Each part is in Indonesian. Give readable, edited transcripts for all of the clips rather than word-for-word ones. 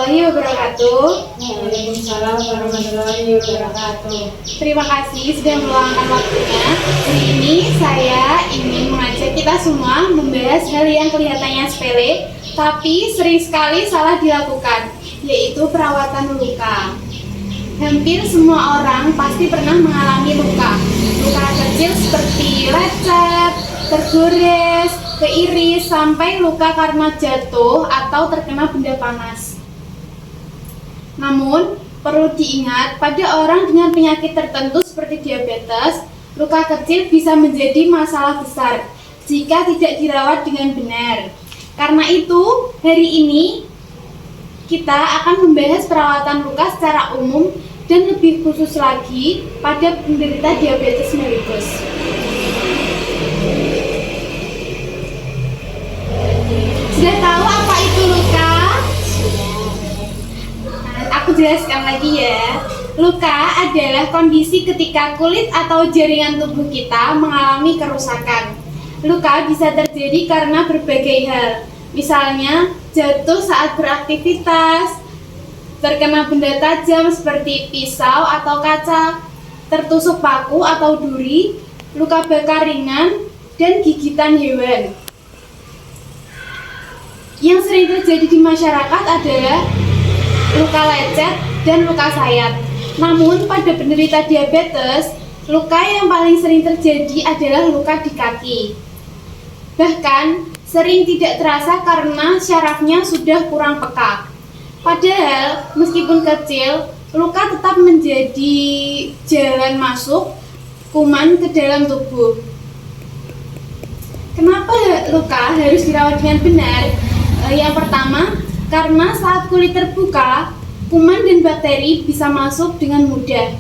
warahmatullahi wabarakatuh. Waalaikumsalam warahmatullahi wabarakatuh. Terima kasih sudah meluangkan waktunya. Hari ini saya ingin mengajak kita semua membahas hal yang kelihatannya sepele, tapi sering sekali salah dilakukan, yaitu perawatan luka. Hampir semua orang pasti pernah mengalami luka. Luka kecil seperti lecet, tergores, keiris, sampai luka karena jatuh atau terkena benda panas. Namun, perlu diingat pada orang dengan penyakit tertentu seperti diabetes, luka kecil bisa menjadi masalah besar jika tidak dirawat dengan benar. Karena itu, hari ini kita akan membahas perawatan luka secara umum dan lebih khusus lagi pada penderita diabetes mellitus. Sudah tahu apa itu luka? Aku jelaskan lagi ya. Luka adalah kondisi ketika kulit atau jaringan tubuh kita mengalami kerusakan. Luka bisa terjadi karena berbagai hal. Misalnya, jatuh saat beraktivitas, terkena benda tajam seperti pisau atau kaca, tertusuk paku atau duri, luka bakar ringan, dan gigitan hewan. Yang sering terjadi di masyarakat adalah luka lecet dan luka sayat. Namun pada penderita diabetes, luka yang paling sering terjadi adalah luka di kaki. Bahkan sering tidak terasa karena syarafnya sudah kurang peka. Padahal meskipun kecil, luka tetap menjadi jalan masuk kuman ke dalam tubuh. Kenapa luka harus dirawat dengan benar? Yang pertama, karena saat kulit terbuka, kuman dan bakteri bisa masuk dengan mudah.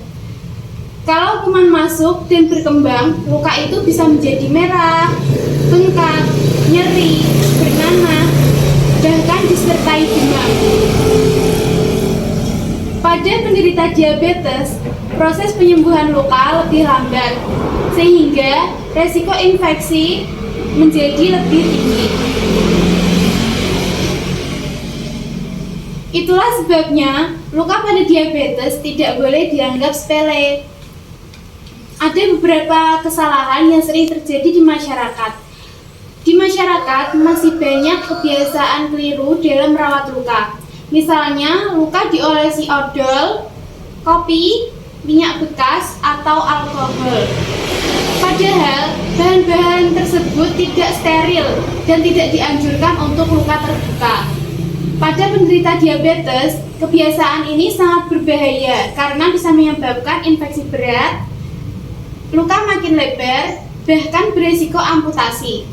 Kalau kuman masuk dan berkembang, luka itu bisa menjadi merah, bengkak, nyeri, bernanah, bahkan disertai demam. Pada penderita diabetes, proses penyembuhan luka lebih lambat, sehingga resiko infeksi menjadi lebih tinggi. Itulah sebabnya luka pada diabetes tidak boleh dianggap sepele. Ada beberapa kesalahan yang sering terjadi di masyarakat. Di masyarakat masih banyak kebiasaan keliru dalam merawat luka. Misalnya, luka diolesi odol, kopi, minyak bekas, atau alkohol. Padahal, bahan-bahan tersebut tidak steril dan tidak dianjurkan untuk luka terbuka. Pada penderita diabetes, kebiasaan ini sangat berbahaya karena bisa menyebabkan infeksi berat, luka makin lebar, bahkan berisiko amputasi.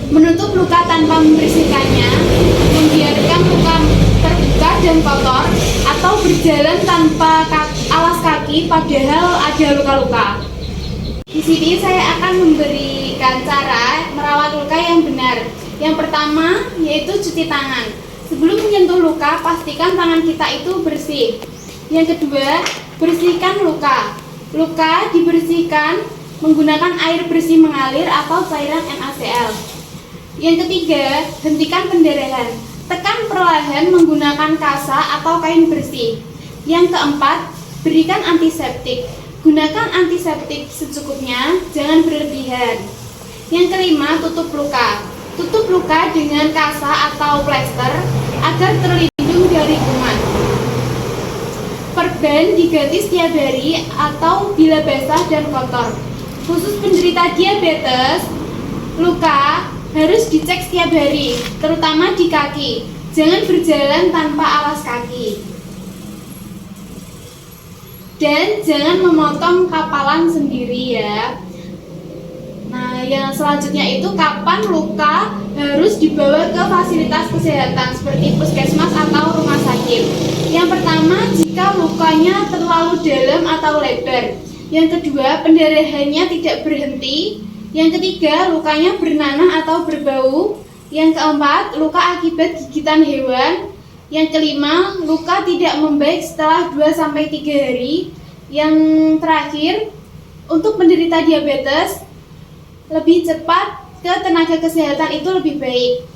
Menutup luka tanpa membersihkannya, membiarkan luka terbuka dan kotor, atau berjalan tanpa alas kaki padahal ada luka-luka. Di sini saya akan memberikan cara merawat luka yang benar. Yang pertama yaitu cuci tangan. Sebelum menyentuh luka, pastikan tangan kita itu bersih. Yang kedua, bersihkan luka. Luka dibersihkan menggunakan air bersih mengalir atau cairan NaCl. Yang ketiga, hentikan pendarahan. Tekan perlahan menggunakan kasa atau kain bersih. Yang keempat, berikan antiseptik. Gunakan antiseptik secukupnya, jangan berlebihan. Yang kelima, tutup luka. Tutup luka dengan kasa atau plester agar terlindung dari kuman. Perban diganti setiap hari atau bila basah dan kotor. Khusus penderita diabetes, luka harus dicek setiap hari, terutama di kaki. Jangan berjalan tanpa alas kaki. Dan jangan memotong kapalan sendiri ya. Nah, yang selanjutnya itu kapan luka harus dibawa ke fasilitas kesehatan seperti puskesmas atau rumah sakit. Yang pertama, jika lukanya terlalu dalam atau lebar. Yang kedua, pendarahannya tidak berhenti. Yang ketiga, lukanya bernanah atau berbau. Yang keempat, luka akibat gigitan hewan. Yang kelima, luka tidak membaik setelah 2-3 hari. Yang terakhir, untuk penderita diabetes, lebih cepat ke tenaga kesehatan itu lebih baik.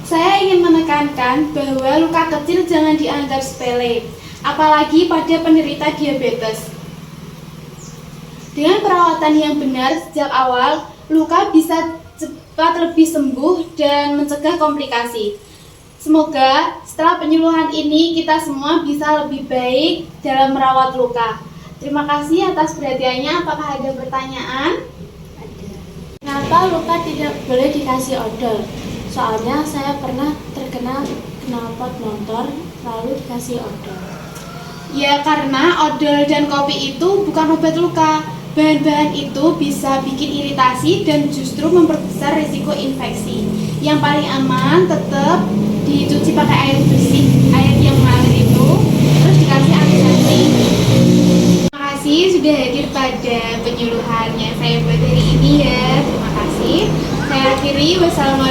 Saya ingin menekankan bahwa luka kecil jangan dianggap sepele, apalagi pada penderita diabetes. Dengan perawatan yang benar sejak awal, luka bisa cepat lebih sembuh dan mencegah komplikasi. Semoga setelah penyuluhan ini kita semua bisa lebih baik dalam merawat luka. Terima kasih atas perhatiannya. Apakah ada pertanyaan? Ada. Kenapa luka tidak boleh dikasih odol? Soalnya saya pernah terkena knalpot motor lalu dikasih odol. Ya, karena odol dan kopi itu bukan obat luka. Bahan-bahan itu bisa bikin iritasi dan justru memperbesar risiko infeksi. Yang paling aman tetap dicuci pakai air bersih, air yang mengalir itu, terus dikasih antiseptik. Terima kasih sudah hadir pada penyuluhannya saya buat hari ini ya. Terima kasih. Saya akhiri. Wassalamualaikum